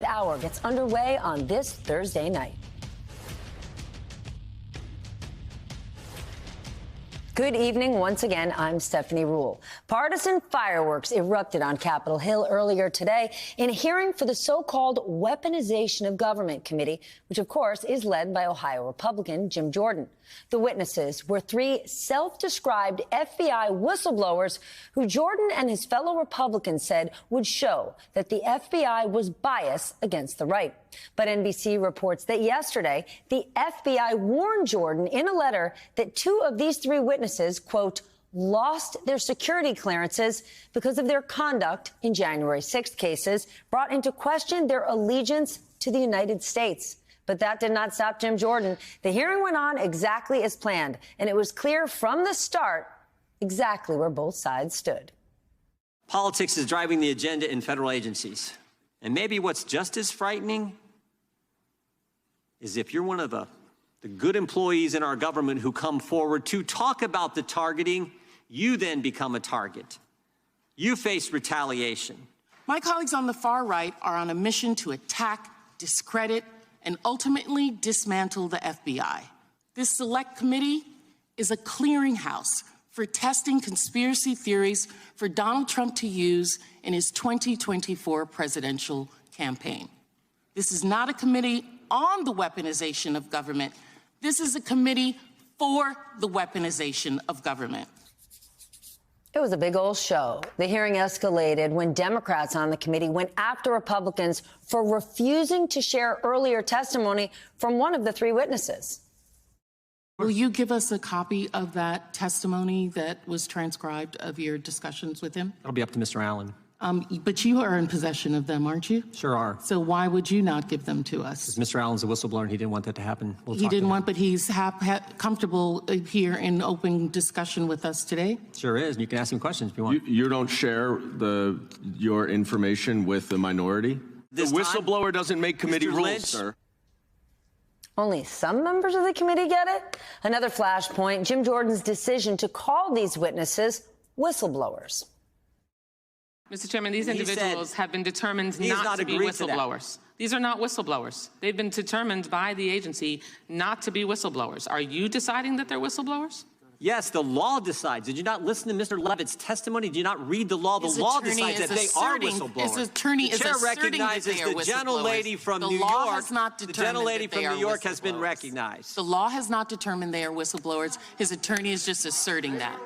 Hour gets underway on this Thursday night. Good evening once again. I'm Stephanie Ruhle. Partisan fireworks erupted on Capitol Hill earlier today in a hearing for the so-called Weaponization of Government Committee, which, of course, is led by Ohio Republican Jim Jordan. The witnesses were three self-described FBI whistleblowers who Jordan and his fellow Republicans said would show that the FBI was biased against the right. But NBC reports that yesterday, the FBI warned Jordan in a letter that two of these three witnesses, quote, lost their security clearances because of their conduct in January 6th cases, brought into question their allegiance to the United States. But that did not stop Jim Jordan. The hearing went on exactly as planned, and it was clear from the start exactly where both sides stood. Politics is driving the agenda in federal agencies. And maybe what's just as frightening is if you're one of the good employees in our government who come forward to talk about the targeting, you then become a target. You face retaliation. My colleagues on the far right are on a mission to attack, discredit, and ultimately dismantle the FBI. This select committee is a clearinghouse for testing conspiracy theories for Donald Trump to use in his 2024 presidential campaign. This is not a committee on the weaponization of government. This is a committee for the weaponization of government. It was a big old show. The hearing escalated when Democrats on the committee went after Republicans for refusing to share earlier testimony from one of the three witnesses. Will you give us a copy of that testimony that was transcribed of your discussions with him? That'll be up to Mr. Allen. But you are in possession of them, aren't you? Sure are. So why would you not give them to us? Mr. Allen's a whistleblower, and he didn't want that to happen. He didn't want, but he's comfortable here in open discussion with us today? Sure is, and you can ask him questions if you want. You don't share your information with the minority? The whistleblower doesn't make committee rules, sir. Only some members of the committee get it? Another flashpoint, Jim Jordan's decision to call these witnesses whistleblowers. Mr. Chairman, these individuals have been determined not to be whistleblowers. These are not whistleblowers. They've been determined by the agency not to be whistleblowers. Are you deciding that they're whistleblowers? Yes, the law decides. Did you not listen to Mr. Levitt's testimony? Did you not read the law? The law decides that they are whistleblowers. His attorney is asserting recognizes that they are the gentlelady from New York. The gentlelady from New York has been recognized. The law has not determined they are whistleblowers. His attorney is just asserting that.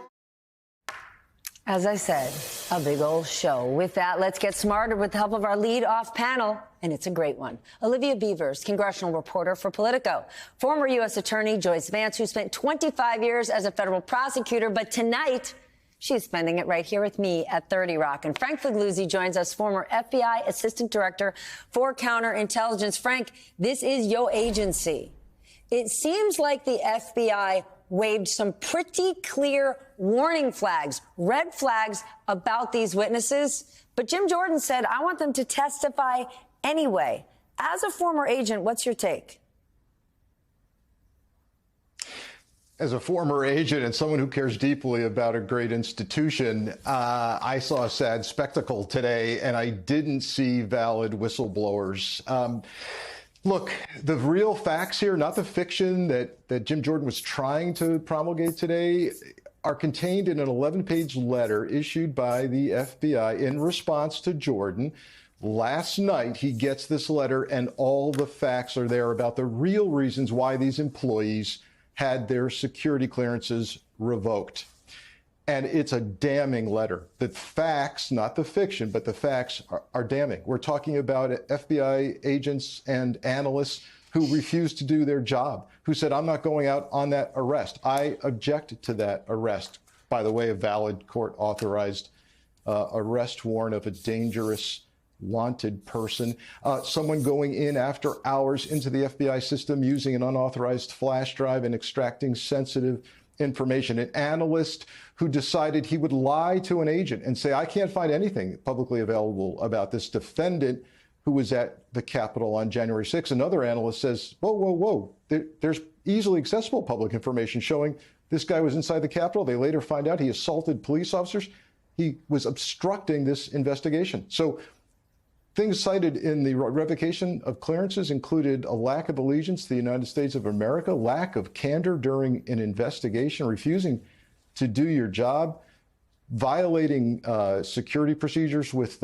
As I said, a big old show. With that, let's get smarter with the help of our lead-off panel, and it's a great one. Olivia Beavers, congressional reporter for Politico. Former U.S. Attorney Joyce Vance, who spent 25 years as a federal prosecutor, but tonight she's spending it right here with me at 30 Rock. And Frank Figliuzzi joins us, former FBI Assistant Director for Counterintelligence. Frank, this is your agency. It seems like the FBI waved some pretty clear warning flags, red flags about these witnesses. But Jim Jordan said, I want them to testify anyway. As a former agent, what's your take? As a former agent and someone who cares deeply about a great institution, I saw a sad spectacle today, and I didn't see valid whistleblowers. Look, the real facts here, not the fiction that Jim Jordan was trying to promulgate today, are contained in an 11-page letter issued by the FBI in response to Jordan. Last night, he gets this letter, and all the facts are there about the real reasons why these employees had their security clearances revoked. And it's a damning letter. The facts, not the fiction, but the facts are damning. We're talking about FBI agents and analysts who refused to do their job, who said, I'm not going out on that arrest. I object to that arrest. By the way, a valid court-authorized arrest warrant of a dangerous, wanted person. Someone going in after hours into the FBI system using an unauthorized flash drive and extracting sensitive information. An analyst who decided he would lie to an agent and say, I can't find anything publicly available about this defendant who was at the Capitol on January 6th. Another analyst says, whoa, whoa, whoa, there's easily accessible public information showing this guy was inside the Capitol. They later find out he assaulted police officers. He was obstructing this investigation. So things cited in the revocation of clearances included a lack of allegiance to the United States of America, lack of candor during an investigation, refusing to do your job, violating security procedures with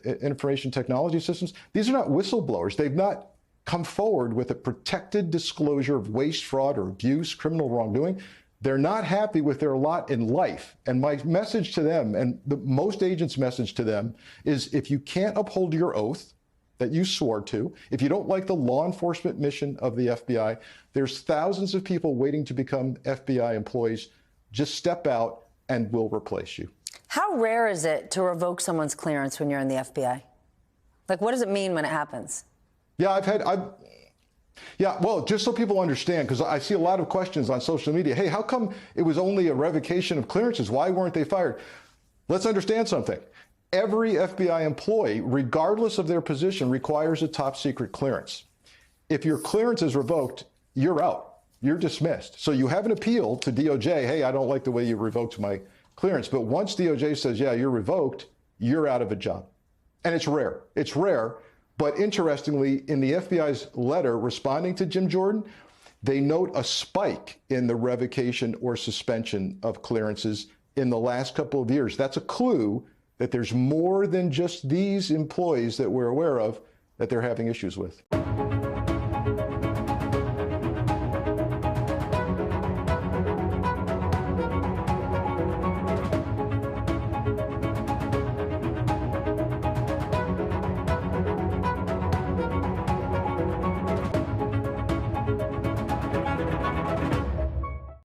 information technology systems. These are not whistleblowers. They've not come forward with a protected disclosure of waste, fraud, or abuse, criminal wrongdoing. They're not happy with their lot in life. And my message to them, and most agents' message to them, is if you can't uphold your oath that you swore to, if you don't like the law enforcement mission of the FBI, there's thousands of people waiting to become FBI employees. Just step out and we'll replace you. How rare is it to revoke someone's clearance when you're in the FBI? Like, what does it mean when it happens? Yeah, well, just so people understand, because I see a lot of questions on social media. Hey, how come it was only a revocation of clearances? Why weren't they fired? Let's understand something. Every FBI employee, regardless of their position, requires a top secret clearance. If your clearance is revoked, you're out. You're dismissed. So you have an appeal to DOJ. Hey, I don't like the way you revoked my clearance. But once DOJ says, yeah, you're revoked, you're out of a job. And it's rare. It's rare. But interestingly, in the FBI's letter responding to Jim Jordan, they note a spike in the revocation or suspension of clearances in the last couple of years. That's a clue that there's more than just these employees that we're aware of that they're having issues with.